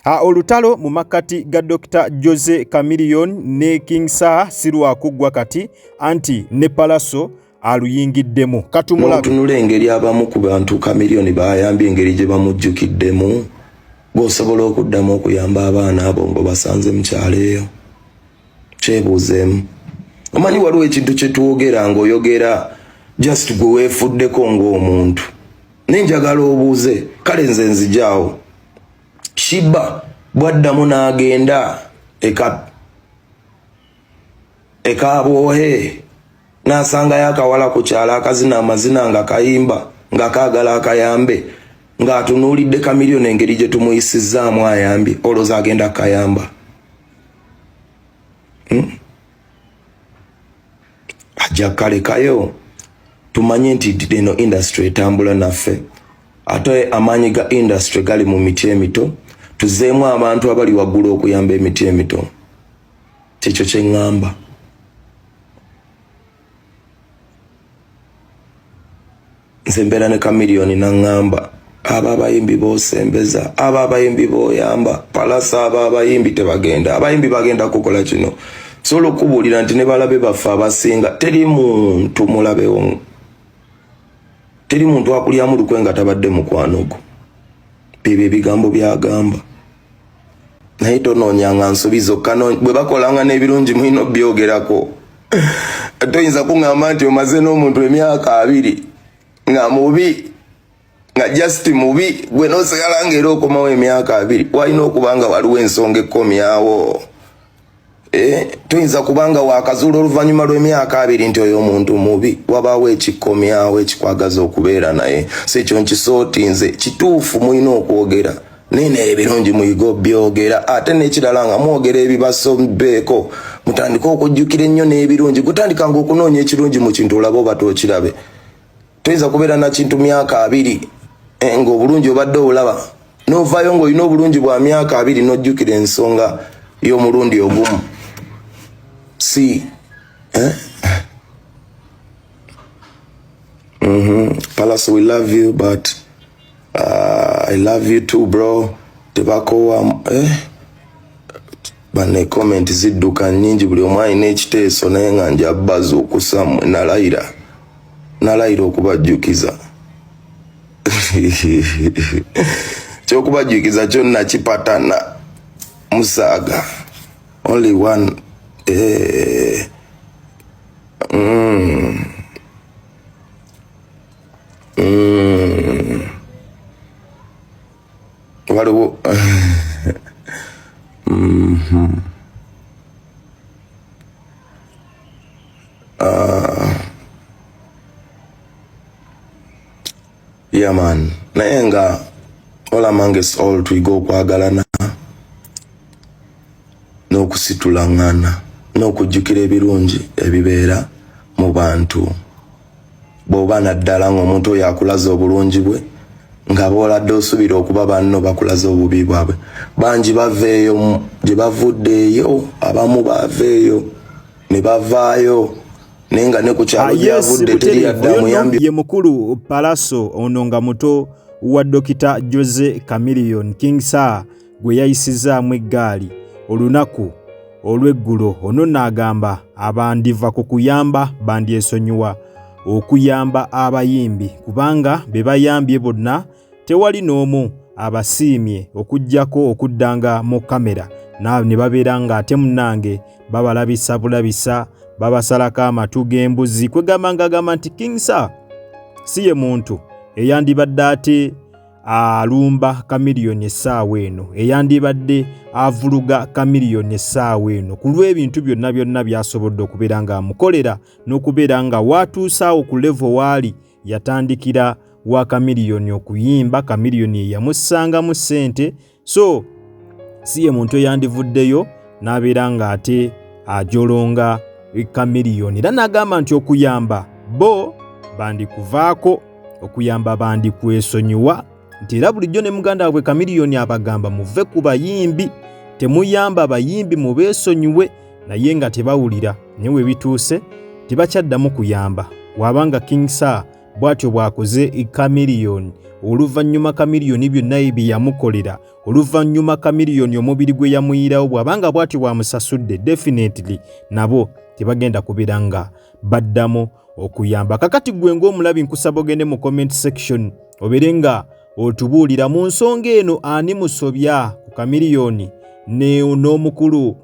Olutalo mu makati ga Dr. Jose Chameleone ne King Sir sirwa kuggwa kati anti ne Palaso aluyingiddemu. Tunule engeri abamu ku bantu Chameleone bayambye engeri gye bamujjukiddemu gwosobola okuddamu okuyamba abaana abo ngo basanze mu kyalo eyo. Kyebuuzeemu. Omanyi waliwo ekintu kye twogera ng'oyogera just gwe weefuddeko ng'omuntu. Ninjagala obuuze kale nze nzijaawo. Shiba bwaddamu n'agenda ekabwohe n'asanga yakawala ku kyalo akazina amazina nga kayimba nga kaagala akayambe ng'atunuulidde Chameleone engeri gye tumuyisizzaamu ayambi olowooza agenda kayamba. Ajja kalekayo tumanye nti eno industry etambula naffe ate amaanyi ga industry gali mu miti emito tuzeemu abantu abali waggulu okuyamba emiti emito. Kyekyo kye ŋŋamba. Nze mbeera ne Chameleone naŋŋamba aba abayimbi b'osembeza aba abayimbi b'oyamba Palasa aba abayimbi tebagenda abayimbi bagenda kukola kino sobola okubuulira nti ne balabe baffe abasinga teri muntu mulabewo teri muntu akulyamu lukwe nga tabadde mukwano gwo. Bibyo ebigambo byagamba naye tonoonyanga nsobi zokka bwe bakolanga n'ebirungi mulina obyogerako. Toyinza kuŋŋamba nti omaze n'omuntu emyaka 2 nga mubi nga just mubi gwe n'osigala ng'era okomawo emyaka 2 walina okuba nga waliwo ensonga ekkomyawo. Tuyinza kubanga wakazuula oluvannyuma lw'emyaka 2 nti oyo omuntu mubi wabaawo ekikkomyawo ekikwagaza okubeera naye. Si ekyo nkisootinze kituufu mulina okwogera nene ebirungi muyiga byogera ate n'ekirala nga mwogera ebibasobeko mutandika okujjukira ennyo n'ebirungi gutandikanga okunoonya ekirungi mu kintu olabe oba tookirabe. Toyinza kubeera na kintu myaka 2 ng'obulungi obadde olaba n'ovaayo ng'olina obulungi bwa myaka 2 n'ojjukira ensonga y'omulundi ogumu. Si Palace, we love you but I love you too bro. Tebakowa bane comment zidduka nnyingi buli omu alina ekiteeso naye nga njabbaza okusamwe nalayira okubajjukiza. Kyokubajjukiza kyonna kipatana musaaga only one. Waliwo yeah man naye nga all among us all tuyiga okwagalana n'okusitulangana n'okujjukira ebirungi ebibeera mu bantu. Bw'oba naddala ng'omuntu oyo akulaza obulungi bwe nga bw'oladde osuubira okuba banno bakulaza obubi bwabwe. Bangi baveeyo gye bavuddeeyo abamu baveeyo ne bavaayo naye nga ne ku kyalo gyavudde teri yaddamu yambi. Ye mukulu Palaso ono nga muto wa Dr. Jose Chameleone King Sir gwe yayisizaamu eggaali olunaku olw'eggulo. Ono n'agamba abandiva ku kuyamba bandyesonyiwa okuyamba abayimbi kubanga be bayambye bonna tewali n'omu abasiimye okujjako okuddanga mu kamera ne babeera nga ate munnange babalabisa bulabisa babasalako amatu g'embuzi kwegamba ng'agamba nti King Sir si ye muntu eyandibadde ate alumba Chameleone essaawa eno eyandibadde avuluga Chameleone essaawa eno ku lw'ebintu byonna byasobodde okubeera nga amukolera n'okubeera nga watuusaawo ku level waali yatandikira wa Chameleone okuyimba. Chameleone yamussangamu ssente so si ye muntu eyandivuddeyo n'abeera nga ate ajolonga Chameleone. Era n'agamba nti okuyamba bo bandikuvaako okuyamba bandikwesonyiwa nti era bulijjo ne muganda waabwe Chameleone abagamba muve ku bayimbi temuyamba abayimbi mubeesonyiwe naye nga tebawulira naye we bituuse tebakyaddamu kuyamba. Wabanga King Sir bwatyo bwakoze Chameleone. Oluvannyuma Chameleone byonna bye yamukolera, oluvannyuma Chameleone omubiri gwe yamuyirawo, bw'abanga bwatyo bwamusasudde, definitely nabo tebagenda kubeera nga baddamu okuyamba. Kakati gwe ng'omulabi nkusaba ogende mu comment section obeere nga otubuulira mu nsonga eno ani musobya ku Chameleone n'omukulu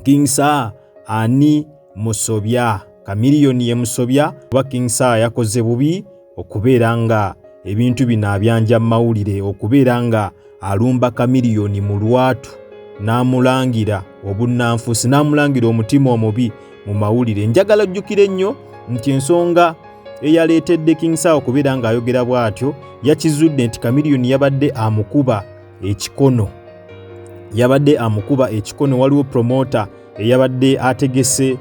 King Sir, ani musobya? Chameleone ye musobya oba King Sir yakoze bubi okubeera nga ebintu bino abyanja mawulire, okubeera nga alumba Chameleone mu lwatu n'amulangira obunnanfuusi, n'amulangira omutima omubi mu mawulire. Njagala ojjukire nnyo nti ensonga eyaleetedde King Sir okubeera nga ayogera bw'atyo yakizudde nti Chameleone yabadde amukuba ekikono. Waliwo promoter eyabadde ategese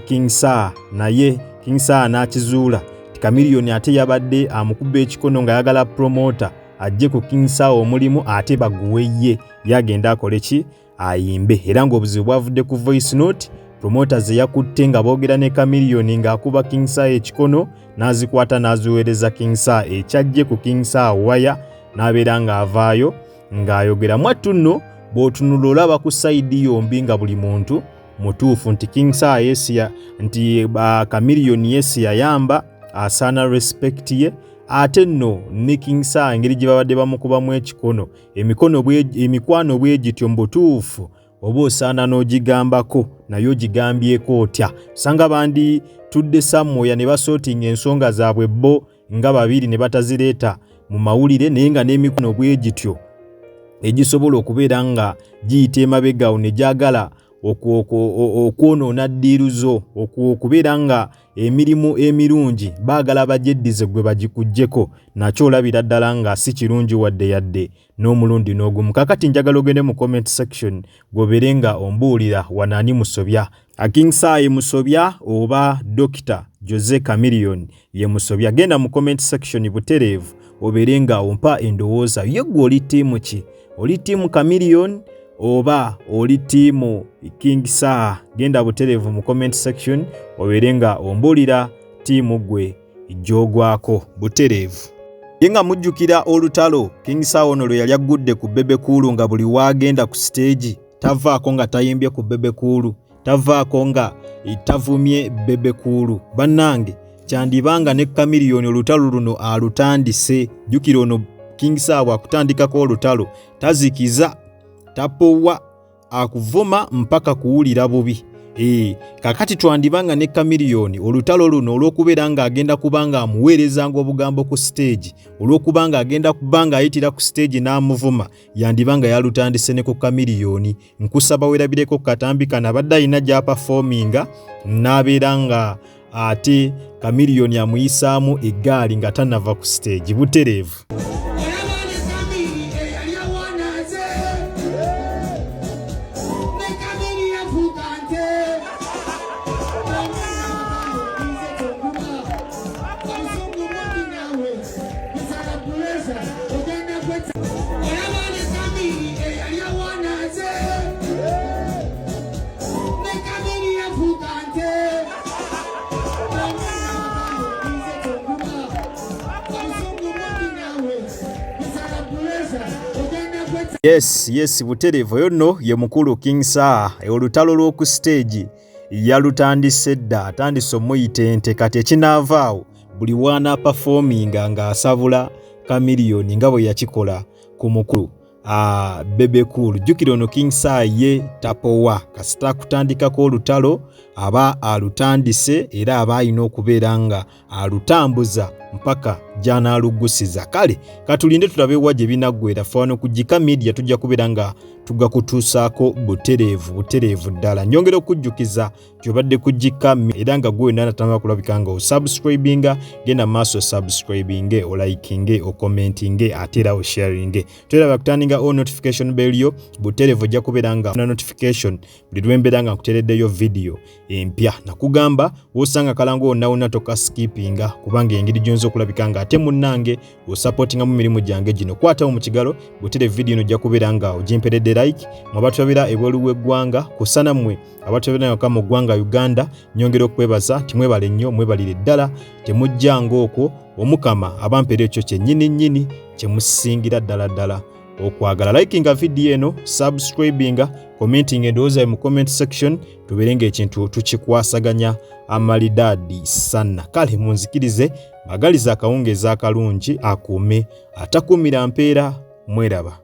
King Sir, naye King Sir n'akizuula nti Chameleone ate yabadde amukuba ekikono ng'ayagala promoter ajje ku King Sir omulimu ate baguwe ye yagenda akole ki, ayimbe. Era ng'obuzibu bwavudde ku voice note promoters yakutte nga boogera ne Chameleone ng'akuba King Sir ekikono, n'azikwata n'aziweereza King Sir ekyajje ku King Sir waya, n'abeera ng'avaayo ng'ayogera. Mwattu nno bw'otunula olaba ku sayidi yombi nga buli muntu mutuufu nti King Sir yesiya, nti Chameleone yesiya yamba asaana respect ye, ate nno ne King Sir engeri gye babadde bamukubamu ekikono, emikwano bwe gityo mu butuufu oba osaana n'ogigambako naye ogigambyeko otya. Sanga bandi tudde Samoya ne basootinga ensonga zaabwe bo nga babiri ne batazireeta mu mawulire, naye nga n'emikono bwe gityo egisobola okubeera nga giyita emabegawo ne gyagala okwonoona ddiiruzo, okubeera nga emirimu emirungi baagala bagyeddize gwe bagikuggyeko, nakyo olabira ddala nga si kirungi wadde yadde n'omulundi n'ogumu. Kakati njagala ogende mu comment section gobeere nga ombuulira wanaani musobya, King Sir ye musobya oba Dr. Jose Chameleone ye musobya? Genda mu comment section butereevu obeere nga ompa endowooza ye. Gwe oli ttiimu ki? Oli ttiimu Chameleone oba oli ttiimu King Sir? Genda butereevu mu comment section obeere nga ombuulira ttiimu gwe gy'ogwako butereevu. Ye nga mujjukira olutalo King Sir ono lwe yali aggudde ku Bebe Cool nga buli waagenda ku stage tavaako nga tayimbye ku Bebe Cool, tavaako nga tavumye Bebe Cool. Bannange kyandibanga ne Chameleone olutalo luno alutandise. Jjukira ono King Sir bw'akutandikako olutalo tazikiza, tapowa, akuvuma mpaka kuwulira bubi. Kakati twandibanga ne Chameleone olutalo luno olw'okubeera nga agenda kubanga amuweerezanga obugambo ku stage, olw'okubanga agenda kubanga ayitira ku stage n'amuvuma, yandibanga yalutandise ne ku Chameleone. Nkusaba weerabireko katambi kana abadde alina gy'apafominga n'abeera nga ate Chameleone amuyisaamu eggaali nga tanava ku stage butereevu. Yes, butereevu. Oyo nno ye mukulu King Sir. Olutalo lw'oku stage yalutandise dda, atandise omuyita ente. Kati ekinaavaawo buli waana performinga ng'asabula Chameleone nga bwe yakikola ku mukulu Bebe Cool. Jjukira ono King Sir ye tapowa, kasita akutandikako olutalo aba alutandise era aba alina okubeera nga alutambuza mpaka gy'anaalugusiza. Kale katulinde tulabe wa gye binaggwera. Ffe wano ku Gika Media tujja kubeera nga tugakutuusaako butereevu ddala. Nyongera okujjukiza gy'obadde ku Gika era nga gwe wena natama kulabika nga osubscribinga, genda maaso subscribinge, olikinge, okommentinge ate era osharinge. Tweraba kutandinga all notification bell yo butereevu ojja kubeera nga na notification buli lwembeera nga nkuteereddeyo video empya. Nakugamba wosanga kalango onnawona toka skippinga kubanga engeri gy'onza okulabika nga ate ate munnange osupportinga mu mirimu gyange gino kwatawo mu kigalo butere video ino jakubera nga ojimperedde like mwabatwabira ebweru w'eggwanga kusana mmwe abatwabira nga mu ggwanga Uganda nyongera okwebaza timwebale nnyo mwebalire ddala temujjanga okwo omukama abampere ekyo kyennyini kyemusingira ddala okwagala likinga video eno subscribinga commenting endowooza mu comment section tuberenga ekintu tukikwasaganya amalidadi sana kale munzikirize magaliza akawungeeza akalungi akuume atakumira mpeera mweraba